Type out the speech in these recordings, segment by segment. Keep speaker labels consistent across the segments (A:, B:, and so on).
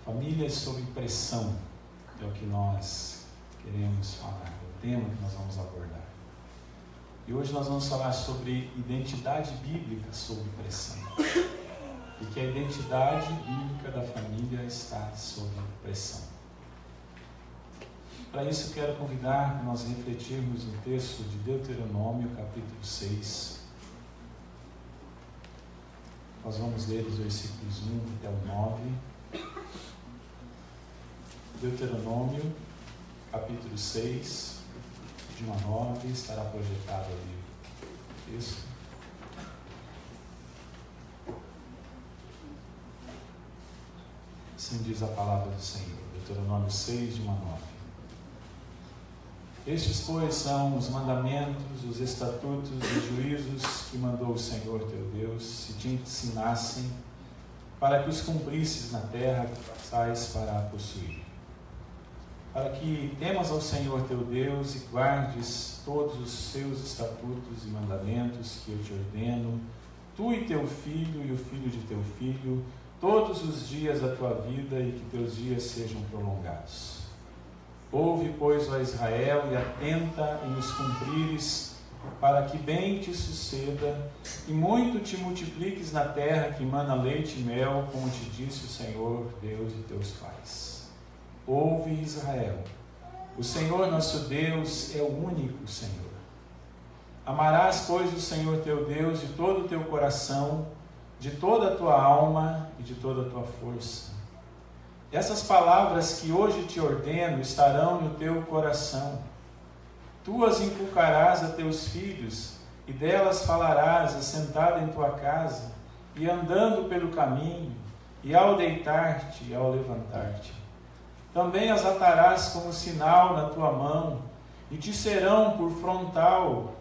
A: Família sob pressão é o que nós queremos falar, é o tema que nós vamos abordar. E hoje nós vamos falar sobre identidade bíblica sob pressão. E que a identidade bíblica da família está sob pressão. Para isso eu quero convidar para nós refletirmos no texto de Deuteronômio, capítulo 6. Nós vamos ler os versículos 1 até o 9. Deuteronômio, capítulo 6, de 1 a 9, estará projetado ali o texto. Assim diz a palavra do Senhor, Deuteronômio 6, de 1 a 9. Estes, pois, são os mandamentos, os estatutos e juízos que mandou o Senhor teu Deus, se te ensinassem, para que os cumprisses na terra que passais para a possuir. Para que temas ao Senhor teu Deus e guardes todos os seus estatutos e mandamentos que eu te ordeno, tu e teu filho e o filho de teu filho, todos os dias da tua vida, e que teus dias sejam prolongados. Ouve, pois, ó Israel, e atenta em os cumprires, para que bem te suceda, e muito te multipliques na terra que mana leite e mel, como te disse o Senhor, Deus de teus pais. Ouve, Israel, o Senhor nosso Deus é o único Senhor. Amarás, pois, o Senhor teu Deus de todo o teu coração, de toda a tua alma e de toda a tua força. Essas palavras que hoje te ordeno estarão no teu coração. Tu as inculcarás a teus filhos, e delas falarás assentado em tua casa, e andando pelo caminho, e ao deitar-te e ao levantar-te. Também as atarás como sinal na tua mão, e te serão por frontal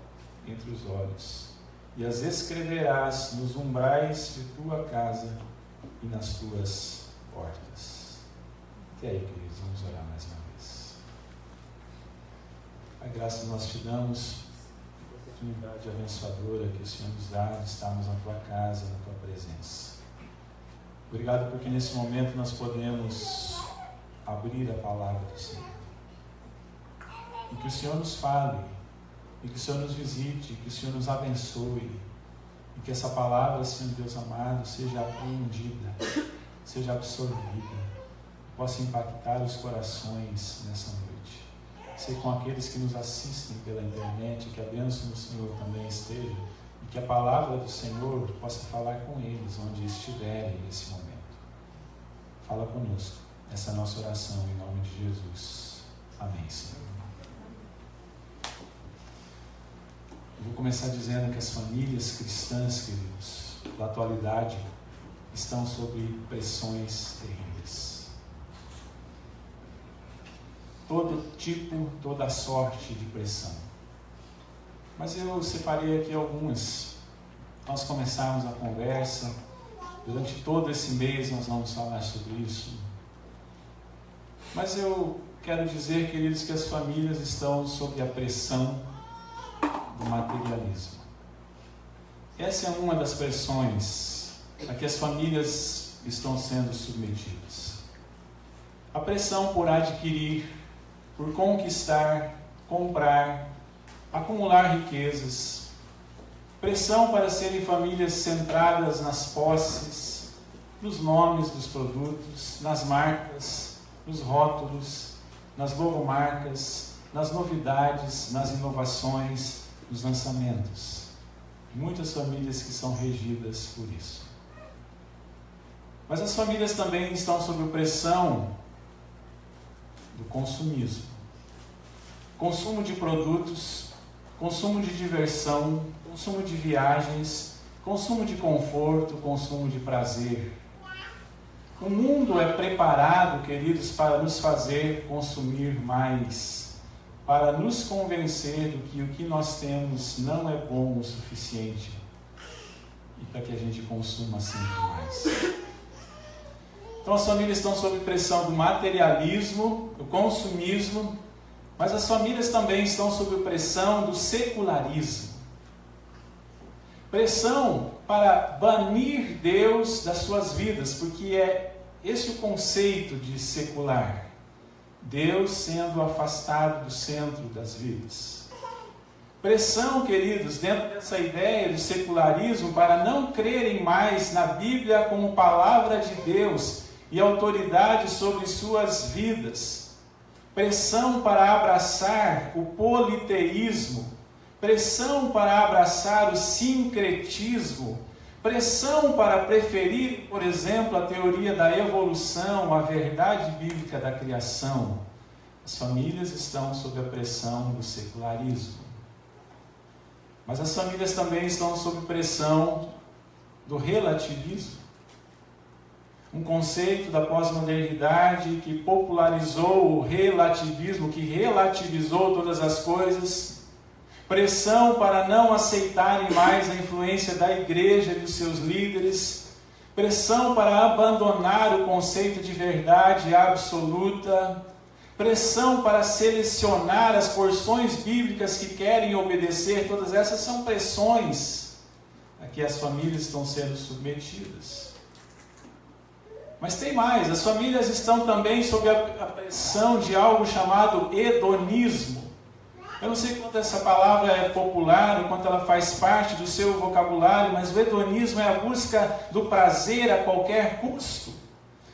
A: entre os olhos, e as escreverás nos umbrais de tua casa e nas tuas portas. Até aí, queridos, vamos orar mais uma vez. Pai, graças nós te damos, oportunidade abençoadora que o Senhor nos dá de estarmos na tua casa, na tua presença. Obrigado porque nesse momento nós podemos abrir a palavra do Senhor. E que o Senhor nos fale, e que o Senhor nos visite, que o Senhor nos abençoe, e que essa palavra, Senhor Deus amado, seja apreendida, seja absorvida, possa impactar os corações nessa noite. Sei com aqueles que nos assistem pela internet, que a bênção do Senhor também esteja, e que a palavra do Senhor possa falar com eles onde estiverem nesse momento. Fala conosco, essa é a nossa oração em nome de Jesus. Amém, Senhor. Eu vou começar dizendo que as famílias cristãs, queridos, da atualidade, estão sob pressões terríveis. Todo tipo, toda sorte de pressão. Mas eu separei aqui algumas. Nós começarmos a conversa. Durante todo esse mês nós vamos falar sobre isso. Mas eu quero dizer, queridos, que as famílias estão sob a pressão do materialismo. Essa é uma das pressões a que as famílias estão sendo submetidas. A pressão por adquirir, por conquistar, comprar, acumular riquezas. Pressão para serem famílias centradas nas posses, nos nomes dos produtos, nas marcas, nos rótulos, nas logomarcas, nas novidades, nas inovações, nos lançamentos. Muitas famílias que são regidas por isso. Mas as famílias também estão sob pressão do consumismo. Consumo de produtos, consumo de diversão, consumo de viagens, consumo de conforto, consumo de prazer. O mundo é preparado, queridos, para nos fazer consumir mais, para nos convencer do que o que nós temos não é bom o suficiente e para que a gente consuma sempre mais. Então as famílias estão sob pressão do materialismo, do consumismo, mas as famílias também estão sob pressão do secularismo. Pressão para banir Deus das suas vidas, porque é esse é o conceito de secular. Deus sendo afastado do centro das vidas. Pressão, queridos, dentro dessa ideia do secularismo para não crerem mais na Bíblia como palavra de Deus e autoridade sobre suas vidas. Pressão para abraçar o politeísmo. Pressão para abraçar o sincretismo. Pressão para preferir, por exemplo, a teoria da evolução, a verdade bíblica da criação. As famílias estão sob a pressão do secularismo. Mas as famílias também estão sob pressão do relativismo. Um conceito da pós-modernidade que popularizou o relativismo, que relativizou todas as coisas. Pressão para não aceitarem mais a influência da igreja e dos seus líderes. Pressão para abandonar o conceito de verdade absoluta. Pressão para selecionar as porções bíblicas que querem obedecer. Todas essas são pressões a que as famílias estão sendo submetidas. Mas tem mais, as famílias estão também sob a pressão de algo chamado hedonismo. Eu não sei quanto essa palavra é popular, ou quanto ela faz parte do seu vocabulário, mas o hedonismo é a busca do prazer a qualquer custo,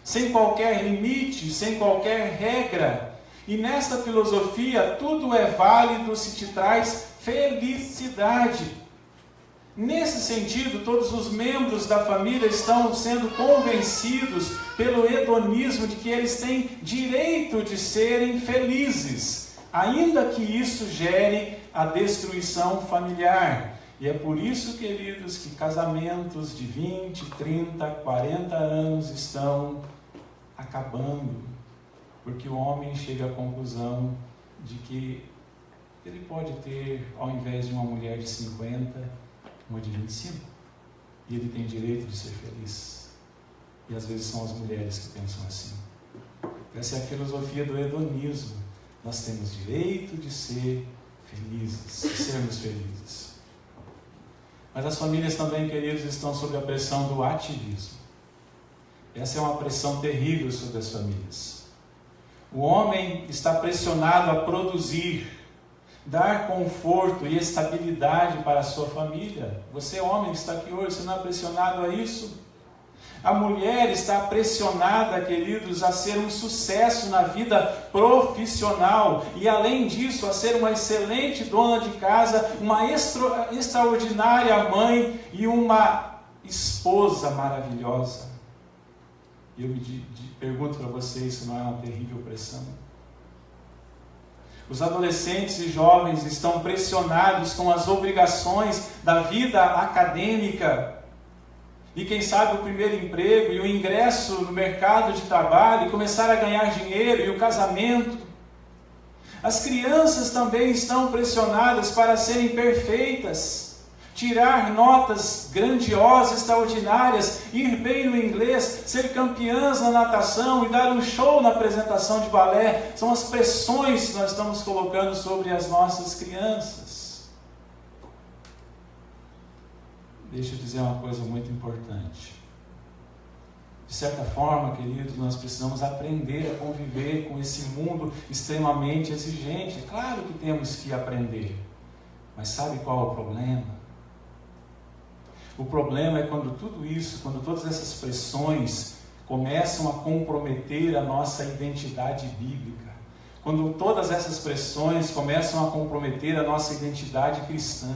A: sem qualquer limite, sem qualquer regra. E nesta filosofia, tudo é válido se te traz felicidade. Nesse sentido, todos os membros da família estão sendo convencidos pelo hedonismo de que eles têm direito de serem felizes, ainda que isso gere a destruição familiar. E é por isso, queridos, que casamentos de 20, 30, 40 anos estão acabando. Porque o homem chega à conclusão de que ele pode ter, ao invés de uma mulher de 50, uma de 25. E ele tem direito de ser feliz. E às vezes são as mulheres que pensam assim. Essa é a filosofia do hedonismo. Nós temos direito de ser felizes, de sermos felizes. Mas as famílias também, queridos, estão sob a pressão do ativismo. Essa é uma pressão terrível sobre as famílias. O homem está pressionado a produzir, dar conforto e estabilidade para a sua família. Você, homem que está aqui hoje, você não é pressionado a isso? A mulher está pressionada, queridos, a ser um sucesso na vida profissional e, além disso, a ser uma excelente dona de casa, uma extraordinária mãe e uma esposa maravilhosa. E eu me pergunto para vocês, isso não é uma terrível pressão? Os adolescentes e jovens estão pressionados com as obrigações da vida acadêmica. E quem sabe o primeiro emprego e o ingresso no mercado de trabalho, e começar a ganhar dinheiro e o casamento. As crianças também estão pressionadas para serem perfeitas, tirar notas grandiosas, extraordinárias, ir bem no inglês, ser campeãs na natação e dar um show na apresentação de balé. São as pressões que nós estamos colocando sobre as nossas crianças. Deixa eu dizer uma coisa muito importante. De certa forma, queridos, nós precisamos aprender a conviver com esse mundo extremamente exigente. É claro que temos que aprender. Mas sabe qual é o problema? O problema é quando tudo isso, quando todas essas pressões começam a comprometer a nossa identidade bíblica. Quando todas essas pressões começam a comprometer a nossa identidade cristã.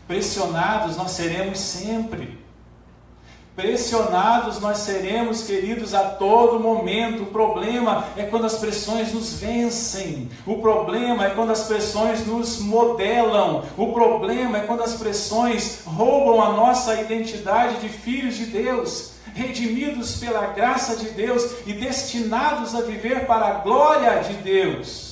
A: Pressionados nós seremos sempre. Pressionados nós seremos, queridos, a todo momento. O problema é quando as pressões nos vencem. O problema é quando as pressões nos modelam. O problema é quando as pressões roubam a nossa identidade de filhos de Deus, redimidos pela graça de Deus e destinados a viver para a glória de Deus.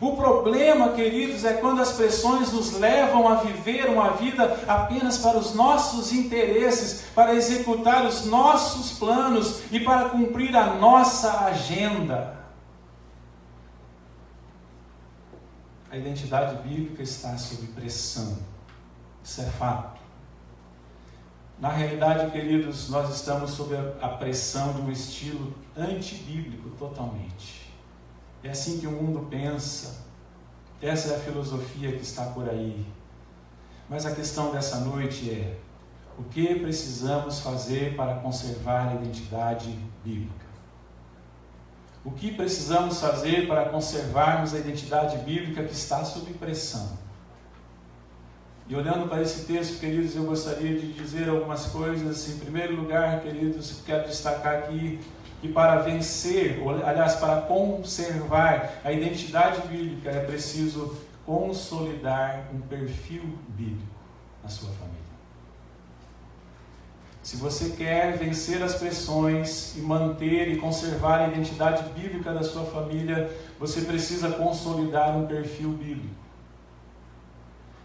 A: O problema, queridos, é quando as pressões nos levam a viver uma vida apenas para os nossos interesses, para executar os nossos planos e para cumprir a nossa agenda. A identidade bíblica está sob pressão. Isso é fato. Na realidade, queridos, nós estamos sob a pressão de um estilo antibíblico totalmente. É assim que o mundo pensa. Essa é a filosofia que está por aí. Mas a questão dessa noite é: o que precisamos fazer para conservar a identidade bíblica? O que precisamos fazer para conservarmos a identidade bíblica que está sob pressão? E olhando para esse texto, queridos, eu gostaria de dizer algumas coisas. Em primeiro lugar, queridos, quero destacar aqui que para vencer, ou, aliás, para conservar a identidade bíblica, é preciso consolidar um perfil bíblico na sua família. Se você quer vencer as pressões e manter e conservar a identidade bíblica da sua família, você precisa consolidar um perfil bíblico.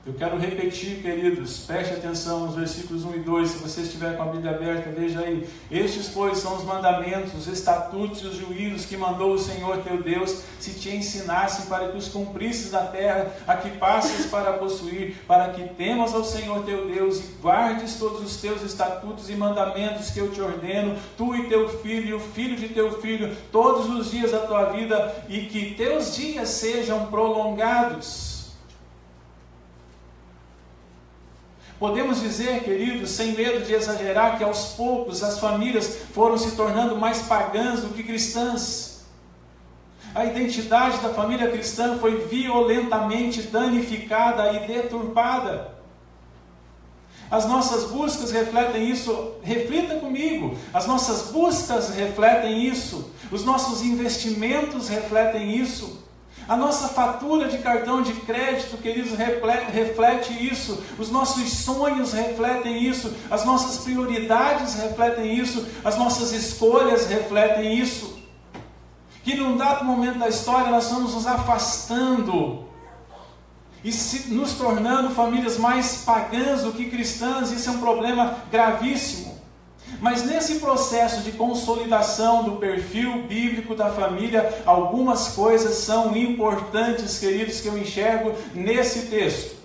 A: Eu quero repetir, queridos, preste atenção nos versículos 1 e 2, se você estiver com a Bíblia aberta, veja aí. Estes, pois, são os mandamentos, os estatutos e os juízos que mandou o Senhor teu Deus, se te ensinassem para que os cumprisses na terra, a que passes para possuir, para que temas ao Senhor teu Deus e guardes todos os teus estatutos e mandamentos que eu te ordeno, tu e teu filho e o filho de teu filho, todos os dias da tua vida, e que teus dias sejam prolongados. Podemos dizer, queridos, sem medo de exagerar, que aos poucos as famílias foram se tornando mais pagãs do que cristãs. A identidade da família cristã foi violentamente danificada e deturpada. As nossas buscas refletem isso. Reflita comigo. As nossas buscas refletem isso. Os nossos investimentos refletem isso. A nossa fatura de cartão de crédito, queridos, reflete isso. Os nossos sonhos refletem isso. As nossas prioridades refletem isso. As nossas escolhas refletem isso. Que num dado momento da história nós estamos nos afastando e nos tornando famílias mais pagãs do que cristãs. Isso é um problema gravíssimo. Mas nesse processo de consolidação do perfil bíblico da família, algumas coisas são importantes, queridos, que eu enxergo nesse texto.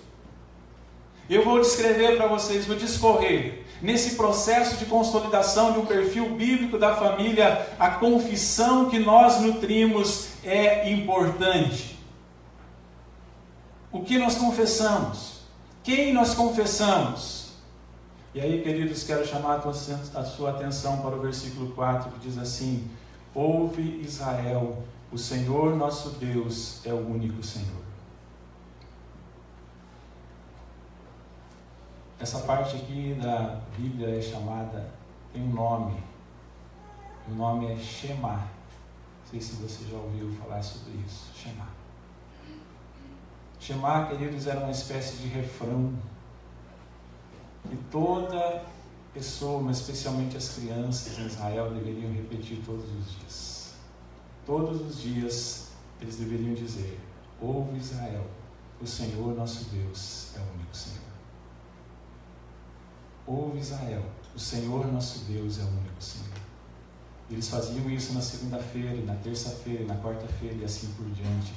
A: Eu vou descrever para vocês, vou discorrer. Nesse processo de consolidação de um perfil bíblico da família, a confissão que nós nutrimos é importante. O que nós confessamos? Quem nós confessamos? E aí, queridos, quero chamar a sua atenção para o versículo 4, que diz assim: ouve Israel, o Senhor nosso Deus é o único Senhor. Essa parte aqui da Bíblia é chamada, tem um nome. O nome é Shema. Não sei se você já ouviu falar sobre isso. Shema. Shema, queridos, era uma espécie de refrão que toda pessoa, mas especialmente as crianças em Israel, deveriam repetir todos os dias. Todos os dias eles deveriam dizer: ouve Israel, o Senhor nosso Deus é o único Senhor. Ouve Israel, o Senhor nosso Deus é o único Senhor. Eles faziam isso na segunda-feira, na terça-feira, na quarta-feira e assim por diante.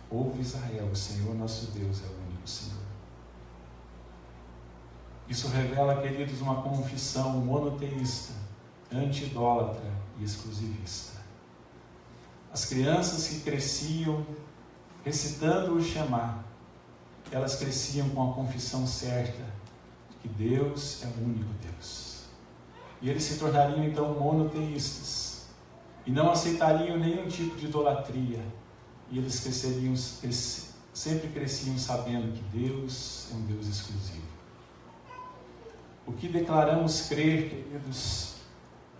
A: Ouve Israel, o Senhor nosso Deus é o único Senhor. Isso revela, queridos, uma confissão monoteísta, anti-idólatra e exclusivista. As crianças que cresciam recitando o Shema, elas cresciam com a confissão certa de que Deus é o único Deus. E eles se tornariam então monoteístas e não aceitariam nenhum tipo de idolatria. E eles sempre cresciam sabendo que Deus é um Deus exclusivo. O que declaramos crer, queridos,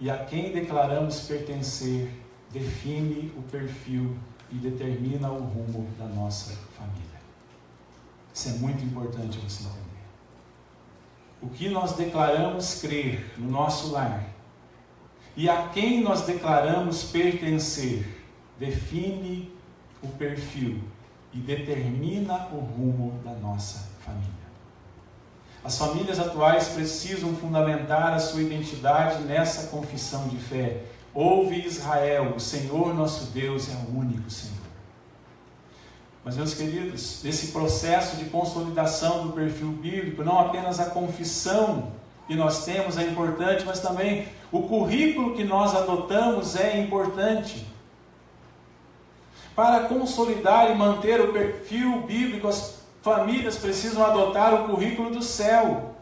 A: e a quem declaramos pertencer, define o perfil e determina o rumo da nossa família. Isso é muito importante você entender. O que nós declaramos crer no nosso lar e a quem nós declaramos pertencer, define o perfil e determina o rumo da nossa família. As famílias atuais precisam fundamentar a sua identidade nessa confissão de fé. Ouve Israel, o Senhor nosso Deus é o único Senhor. Mas, meus queridos, nesse processo de consolidação do perfil bíblico, não apenas a confissão que nós temos é importante, mas também o currículo que nós adotamos é importante. Para consolidar e manter o perfil bíblico, as famílias precisam adotar o currículo do céu,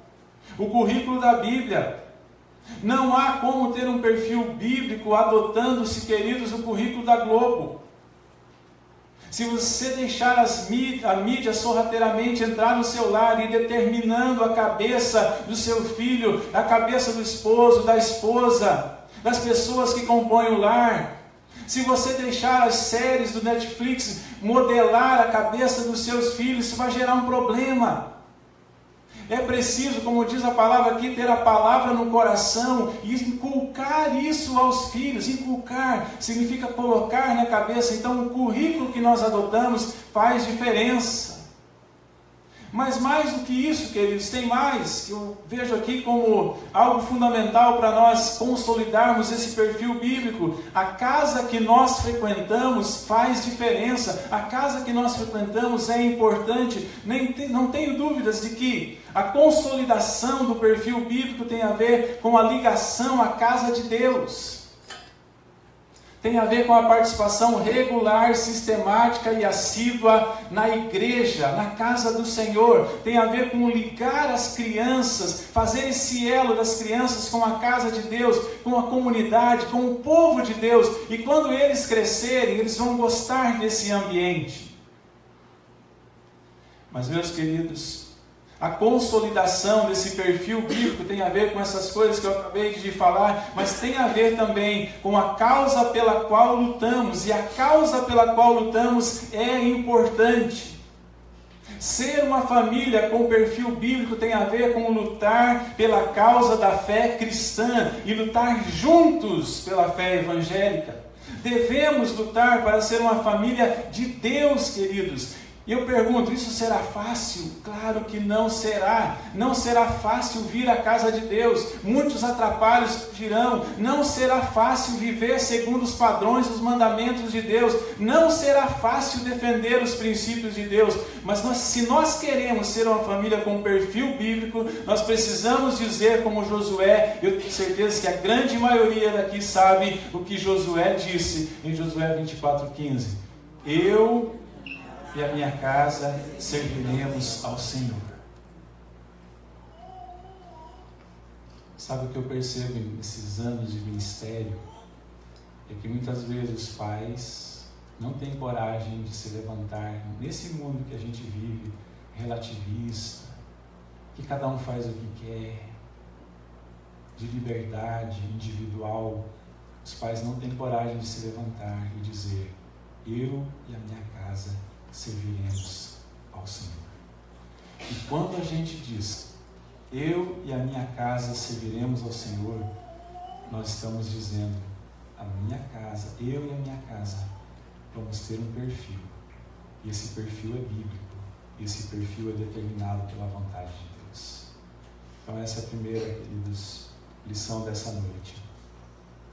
A: o currículo da Bíblia. Não há como ter um perfil bíblico adotando-se, queridos, o currículo da Globo. Se você deixar a mídia sorrateiramente entrar no seu lar e determinando a cabeça do seu filho, a cabeça do esposo, da esposa, das pessoas que compõem o lar, se você deixar as séries do Netflix modelar a cabeça dos seus filhos, isso vai gerar um problema. É preciso, como diz a palavra aqui, ter a palavra no coração e inculcar isso aos filhos. Inculcar significa colocar na cabeça. Então o currículo que nós adotamos faz diferença. Mas mais do que isso, queridos, tem mais, que eu vejo aqui como algo fundamental para nós consolidarmos esse perfil bíblico. A casa que nós frequentamos faz diferença, a casa que nós frequentamos é importante. Não tenho dúvidas de que a consolidação do perfil bíblico tem a ver com a ligação à casa de Deus. Tem a ver com a participação regular, sistemática e assídua na igreja, na casa do Senhor. Tem a ver com ligar as crianças, fazer esse elo das crianças com a casa de Deus, com a comunidade, com o povo de Deus. E quando eles crescerem, eles vão gostar desse ambiente. Mas, meus queridos, a consolidação desse perfil bíblico tem a ver com essas coisas que eu acabei de falar, mas tem a ver também com a causa pela qual lutamos, e a causa pela qual lutamos é importante. Ser uma família com perfil bíblico tem a ver com lutar pela causa da fé cristã e lutar juntos pela fé evangélica. Devemos lutar para ser uma família de Deus, queridos. E eu pergunto, isso será fácil? Claro que não será. Não será fácil vir à casa de Deus. Muitos atrapalhos surgirão. Não será fácil viver segundo os padrões dos mandamentos de Deus. Não será fácil defender os princípios de Deus. Mas se nós queremos ser uma família com perfil bíblico, nós precisamos dizer como Josué. Eu tenho certeza que a grande maioria daqui sabe o que Josué disse em Josué 24:15. Eu e a minha casa serviremos ao Senhor. Sabe o que eu percebo nesses anos de ministério? É que muitas vezes os pais não têm coragem de se levantar nesse mundo que a gente vive, relativista, que cada um faz o que quer, de liberdade individual. Os pais não têm coragem de se levantar e dizer: eu e a minha casa serviremos ao Senhor. E quando a gente diz, eu e a minha casa serviremos ao Senhor, nós estamos dizendo, a minha casa, eu e a minha casa, vamos ter um perfil. E esse perfil é bíblico. E esse perfil é determinado pela vontade de Deus. Então essa é a primeira, queridos, lição dessa noite.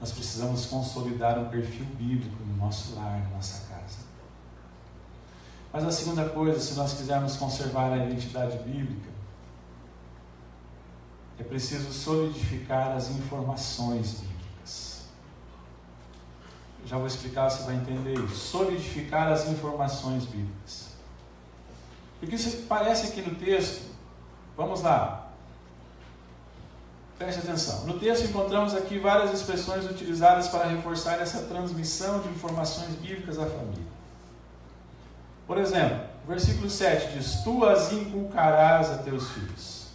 A: Nós precisamos consolidar um perfil bíblico no nosso lar, na nossa casa. Mas a segunda coisa, se nós quisermos conservar a identidade bíblica, é preciso solidificar as informações bíblicas. Eu já vou explicar, você vai entender isso. Solidificar as informações bíblicas. Porque isso parece aqui no texto, vamos lá, preste atenção. No texto encontramos aqui várias expressões utilizadas para reforçar essa transmissão de informações bíblicas à família. Por exemplo, o versículo 7 diz, tu as inculcarás a teus filhos.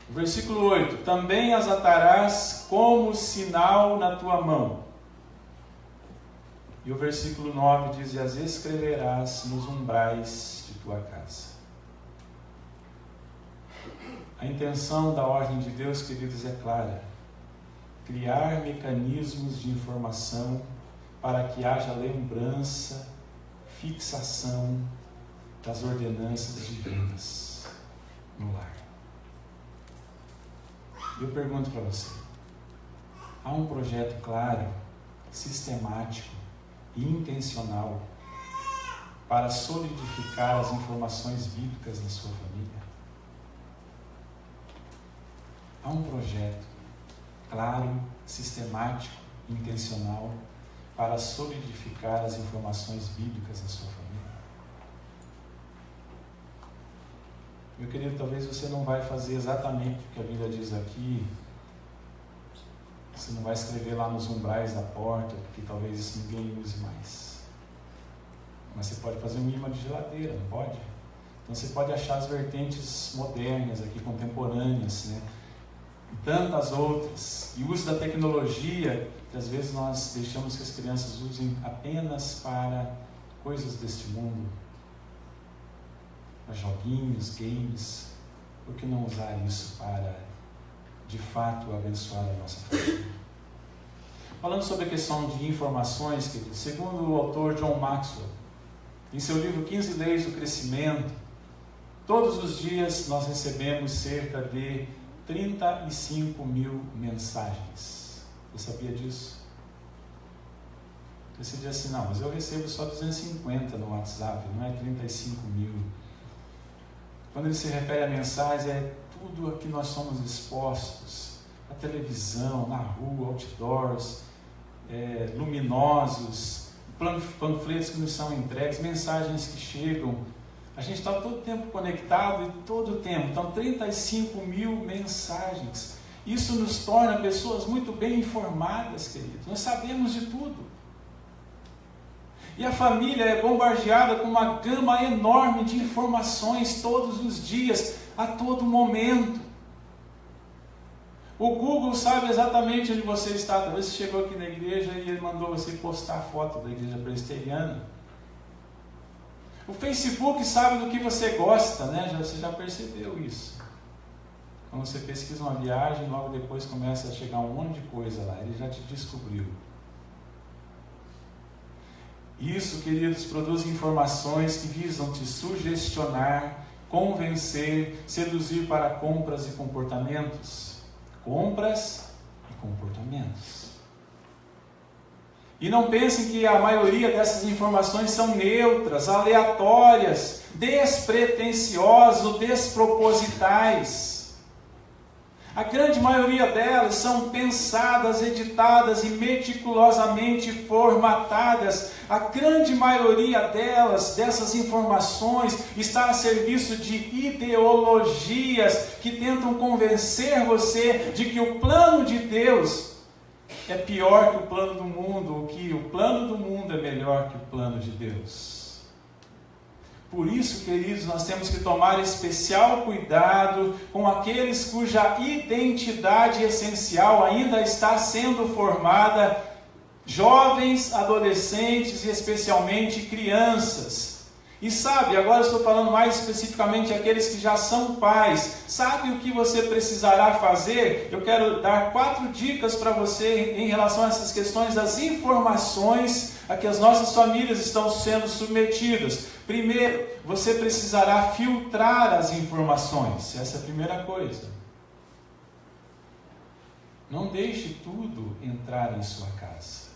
A: O versículo 8, também as atarás como sinal na tua mão. E o versículo 9 diz, e as escreverás nos umbrais de tua casa. A intenção da ordem de Deus, queridos, é clara. Criar mecanismos de informação para que haja lembrança, fixação das ordenanças divinas no lar. Eu pergunto para você, há um projeto claro, sistemático e intencional para solidificar as informações bíblicas na sua família? Há um projeto claro, sistemático, intencional, para solidificar as informações bíblicas na sua família. Meu querido, talvez você não vai fazer exatamente o que a Bíblia diz aqui. Você não vai escrever lá nos umbrais da porta, porque talvez isso ninguém use mais. Mas você pode fazer um imã de geladeira, não pode? Então você pode achar as vertentes modernas aqui, contemporâneas, né? E tantas outras. E o uso da tecnologia, que às vezes nós deixamos que as crianças usem apenas para coisas deste mundo, para joguinhos, games. Por que não usar isso para, de fato, abençoar a nossa família? Falando sobre a questão de informações, querido, segundo o autor John Maxwell, em seu livro 15 Leis do Crescimento, todos os dias nós recebemos cerca de 35 mil mensagens. Você sabia disso? Você diz assim, não, mas eu recebo só 250 no WhatsApp, não é 35 mil. Quando ele se refere a mensagens, é tudo a que nós somos expostos. A televisão, na rua, outdoors, luminosos, panfletos que nos são entregues, mensagens que chegam. A gente está todo o tempo conectado e todo o tempo. Então, 35 mil mensagens. Isso nos torna pessoas muito bem informadas, queridos. Nós sabemos de tudo. E a família é bombardeada com uma gama enorme de informações todos os dias, a todo momento. O Google sabe exatamente onde você está. Talvez você chegou aqui na igreja e ele mandou você postar a foto da igreja presbiteriana. O Facebook sabe do que você gosta, né? Você já percebeu isso. Quando você pesquisa uma viagem, logo depois começa a chegar um monte de coisa lá. Ele já te descobriu. Isso, queridos, produz informações que visam te sugestionar, convencer, seduzir para compras e comportamentos. Compras e comportamentos. E não pensem que a maioria dessas informações são neutras, aleatórias, despretensiosas, despropositais. A grande maioria delas são pensadas, editadas e meticulosamente formatadas. A grande maioria dessas informações, está a serviço de ideologias que tentam convencer você de que o plano de Deus é pior que o plano do mundo, ou que o plano do mundo é melhor que o plano de Deus. Por isso, queridos, nós temos que tomar especial cuidado com aqueles cuja identidade essencial ainda está sendo formada, jovens, adolescentes e especialmente crianças. E sabe, agora eu estou falando mais especificamente aqueles que já são pais. Sabe o que você precisará fazer? Eu quero dar 4 dicas para você em relação a essas questões das informações a que as nossas famílias estão sendo submetidas. Primeiro, você precisará filtrar as informações. Essa é a primeira coisa. Não deixe tudo entrar em sua casa.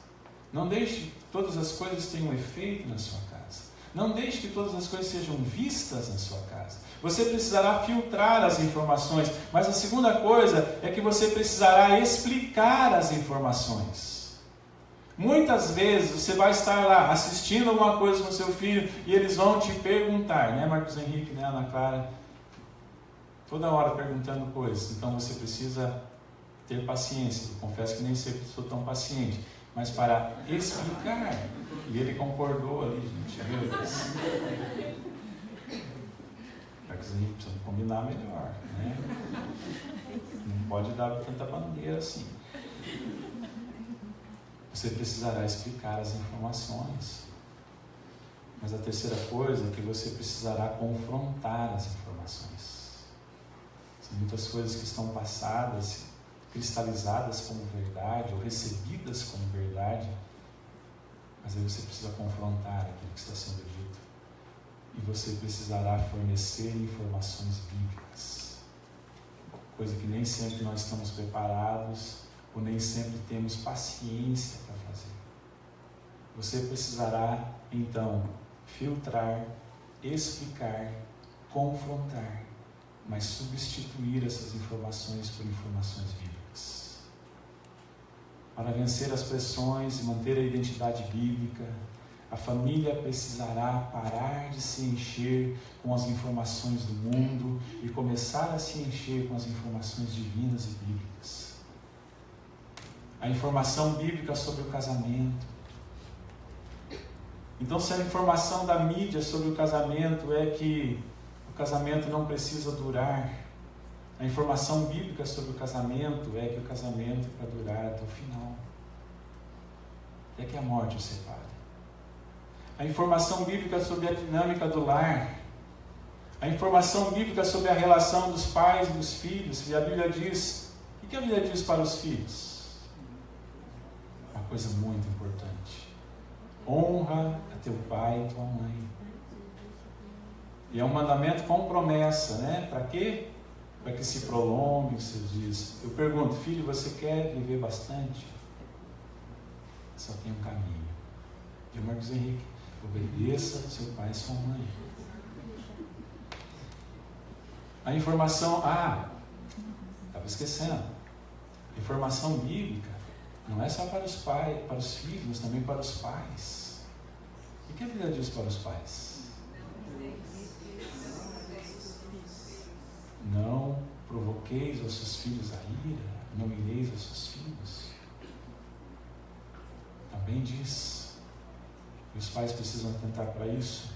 A: Não deixe que todas as coisas tenham efeito na sua casa. Não deixe que todas as coisas sejam vistas na sua casa. Você precisará filtrar as informações. Mas a segunda coisa é que você precisará explicar as informações. Muitas vezes você vai estar lá assistindo alguma coisa com seu filho e eles vão te perguntar, né, Marcos Henrique, né, Ana Clara? Toda hora perguntando coisas. Então você precisa ter paciência. Eu confesso que nem sempre sou tão paciente. Mas para explicar. E ele concordou ali, gente. Meu Deus. Marcos Henrique precisa combinar melhor, né? Não pode dar tanta bandeira assim. Você precisará explicar as informações. Mas a terceira coisa é que você precisará confrontar as informações. São muitas coisas que estão passadas, cristalizadas como verdade, ou recebidas como verdade, mas aí você precisa confrontar aquilo que está sendo dito. E você precisará fornecer informações bíblicas. Coisa que nem sempre nós estamos preparados, ou nem sempre temos paciência para fazer. Você precisará, então, filtrar, explicar, confrontar. mas substituir essas informações por informações bíblicas. Para vencer as pressões e manter a identidade bíblica, a família precisará parar de se encher com as informações do mundo e começar a se encher com as informações divinas e bíblicas. A informação bíblica sobre o casamento. Então, se a informação da mídia sobre o casamento é que o casamento não precisa durar, a informação bíblica sobre o casamento é que o casamento é para durar até o final. É que a morte o separe. A informação bíblica sobre a dinâmica do lar, a informação bíblica sobre a relação dos pais e dos filhos, e a Bíblia diz, o que a Bíblia diz para os filhos? Uma coisa muito importante: honra a teu pai e tua mãe. E é um mandamento com promessa, né? Para quê? Para que se prolongue os seus dias. Eu pergunto, filho, você quer viver bastante? Só tem um caminho. E o Marcos Henrique: obedeça seu pai e sua mãe. A informação, estava esquecendo. A informação bíblica não é só para os pais, para os filhos, mas também para os pais. O que a Bíblia diz para os pais? Não provoqueis os seus filhos a ira, não ireis os seus filhos. Também diz. E os pais precisam atentar para isso.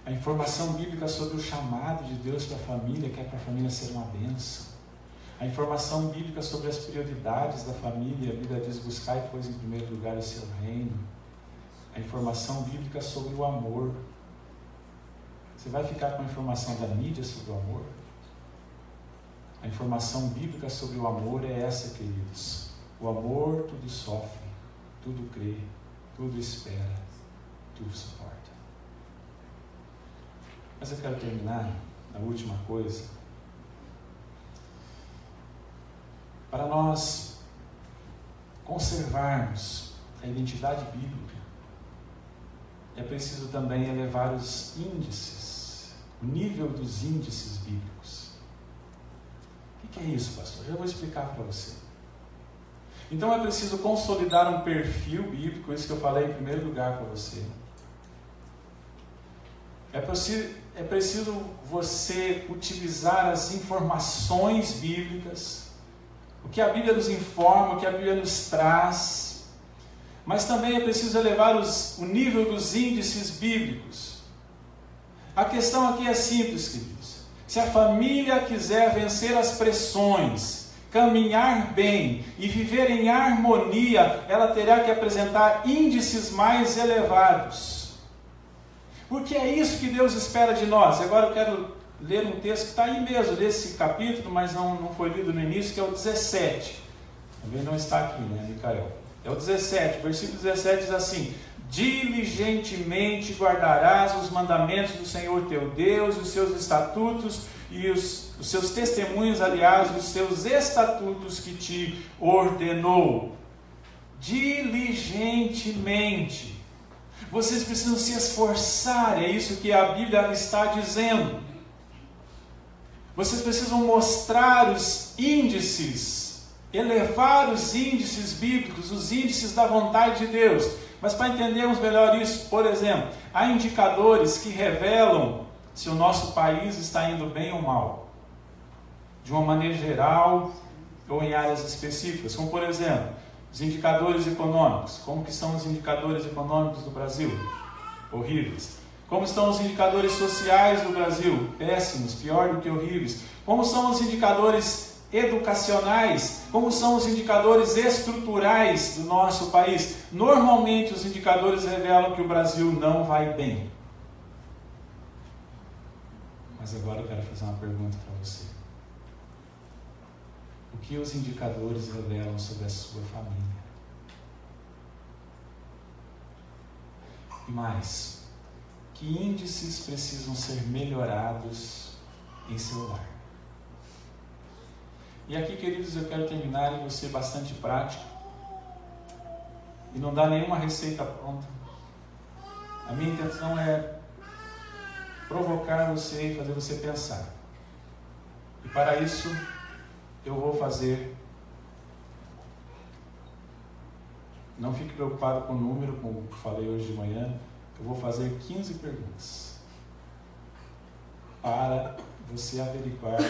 A: A informação bíblica sobre o chamado de Deus para a família, que é para a família ser uma bênção. A informação bíblica sobre as prioridades da família, a Bíblia diz: buscai, pois, em primeiro lugar o seu reino. A informação bíblica sobre o amor. Você vai ficar com a informação da mídia sobre o amor? A informação bíblica sobre o amor é essa, queridos. O amor tudo sofre, tudo crê, tudo espera, tudo suporta. Mas eu quero terminar na última coisa. Para nós conservarmos a identidade bíblica, é preciso também elevar os índices, o nível dos índices bíblicos. O que é isso, pastor? Eu vou explicar para você. Então é preciso consolidar um perfil bíblico, isso que eu falei em primeiro lugar para você. É preciso você utilizar as informações bíblicas, o que a Bíblia nos informa, o que a Bíblia nos traz, mas também é preciso elevar o nível dos índices bíblicos. A questão aqui é simples, queridos. Se a família quiser vencer as pressões, caminhar bem e viver em harmonia, ela terá que apresentar índices mais elevados. Porque é isso que Deus espera de nós. Agora eu quero ler um texto que está aí mesmo, desse capítulo, mas não foi lido no início, que é o 17. Também não está aqui, né, Micael? É o 17, versículo 17 diz assim: diligentemente guardarás os mandamentos do Senhor teu Deus, os seus estatutos e os seus testemunhos, aliás, os seus estatutos que te ordenou. Diligentemente. Vocês precisam se esforçar, é isso que a Bíblia está dizendo. Vocês precisam mostrar os índices, elevar os índices bíblicos, os índices da vontade de Deus. Mas para entendermos melhor isso, por exemplo, há indicadores que revelam se o nosso país está indo bem ou mal, de uma maneira geral ou em áreas específicas, como por exemplo, os indicadores econômicos. Como que são os indicadores econômicos do Brasil? Horríveis. Como estão os indicadores sociais do Brasil? Péssimos, pior do que horríveis. Como são os indicadores educacionais? Como são os indicadores estruturais do nosso país? Normalmente os indicadores revelam que o Brasil não vai bem. Mas agora eu quero fazer uma pergunta para você. O que os indicadores revelam sobre a sua família? E mais, que índices precisam ser melhorados em seu lar? E aqui, queridos, eu quero terminar e vou ser bastante prático e não dar nenhuma receita pronta. A minha intenção é provocar você e fazer você pensar. E para isso, eu vou fazer, não fique preocupado com o número, como eu falei hoje de manhã, eu vou fazer 15 perguntas para você averiguar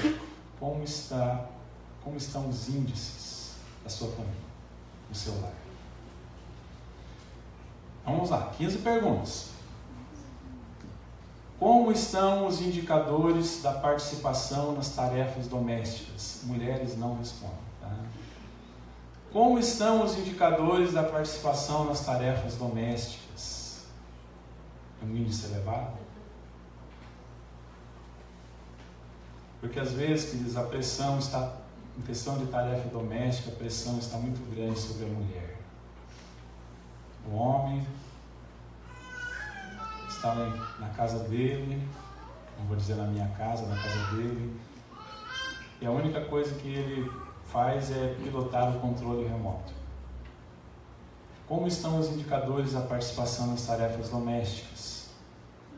A: como estão os índices da sua família, do seu lar. Vamos lá, 15 perguntas. Como estão os indicadores da participação nas tarefas domésticas? Mulheres não respondem, tá? Como estão os indicadores da participação nas tarefas domésticas? É um índice elevado? Porque às vezes, queridos, a pressão está, em questão de tarefa doméstica, a pressão está muito grande sobre a mulher. O homem está na casa dele, não vou dizer na minha casa, na casa dele, e a única coisa que ele faz é pilotar o controle remoto. Como estão os indicadores da participação nas tarefas domésticas?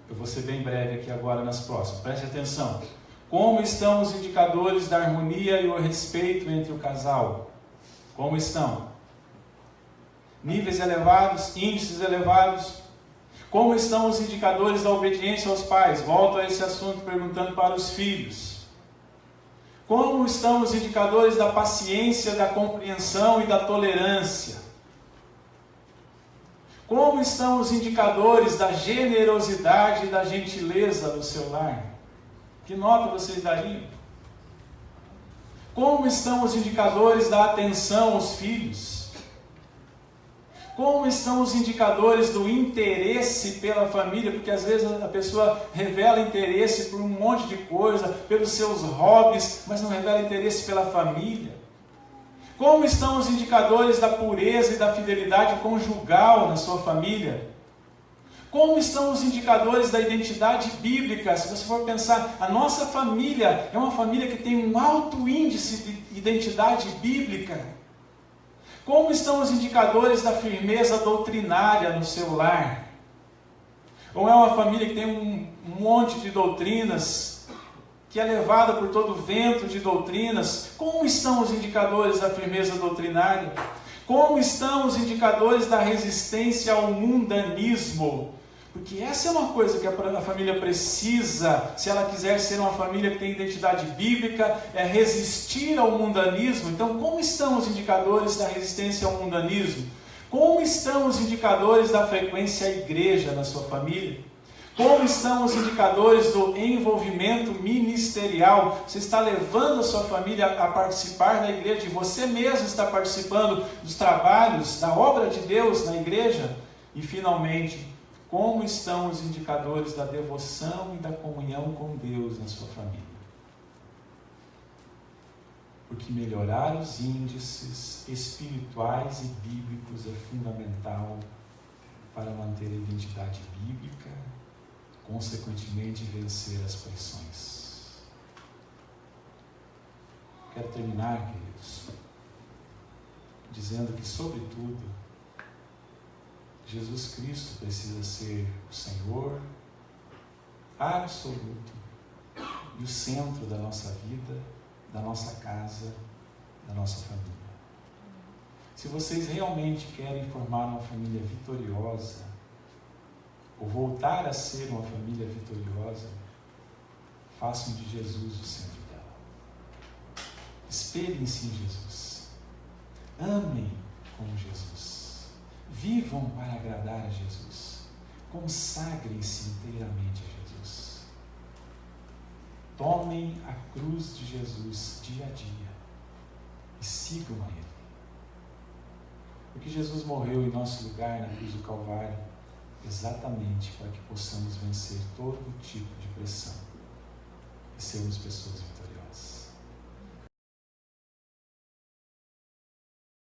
A: Eu vou ser bem breve aqui agora nas próximas, preste atenção. Como estão os indicadores da harmonia e o respeito entre o casal? Como estão? Níveis elevados, índices elevados? Como estão os indicadores da obediência aos pais? Volto a esse assunto perguntando para os filhos. Como estão os indicadores da paciência, da compreensão e da tolerância? Como estão os indicadores da generosidade e da gentileza no seu lar? Que nota vocês dariam? Como estão os indicadores da atenção aos filhos? Como estão os indicadores do interesse pela família? Porque às vezes a pessoa revela interesse por um monte de coisa, pelos seus hobbies, mas não revela interesse pela família. Como estão os indicadores da pureza e da fidelidade conjugal na sua família? Como estão os indicadores da identidade bíblica? Se você for pensar, a nossa família é uma família que tem um alto índice de identidade bíblica. Como estão os indicadores da firmeza doutrinária no seu lar? Ou é uma família que tem um monte de doutrinas, que é levada por todo o vento de doutrinas? Como estão os indicadores da firmeza doutrinária? Como estão os indicadores da resistência ao mundanismo? Porque essa é uma coisa que a família precisa, se ela quiser ser uma família que tem identidade bíblica, é resistir ao mundanismo. Então, como estão os indicadores da resistência ao mundanismo? Como estão os indicadores da frequência à igreja na sua família? Como estão os indicadores do envolvimento ministerial? Você está levando a sua família a participar da igreja e você mesmo está participando dos trabalhos, da obra de Deus na igreja? E finalmente, como estão os indicadores da devoção e da comunhão com Deus na sua família? Porque melhorar os índices espirituais e bíblicos é fundamental para manter a identidade bíblica, consequentemente vencer as pressões. Quero terminar, queridos, dizendo que, sobretudo, Jesus Cristo precisa ser o Senhor absoluto e o centro da nossa vida, da nossa casa, da nossa família. Se vocês realmente querem formar uma família vitoriosa, ou voltar a ser uma família vitoriosa, façam de Jesus o centro dela. Espelhem-se em Jesus. Amem como Jesus. Vivam para agradar a Jesus. Consagrem-se inteiramente a Jesus. Tomem a cruz de Jesus dia a dia e sigam a Ele. Porque Jesus morreu em nosso lugar na cruz do Calvário exatamente para que possamos vencer todo tipo de pressão e sermos pessoas vitoriosas.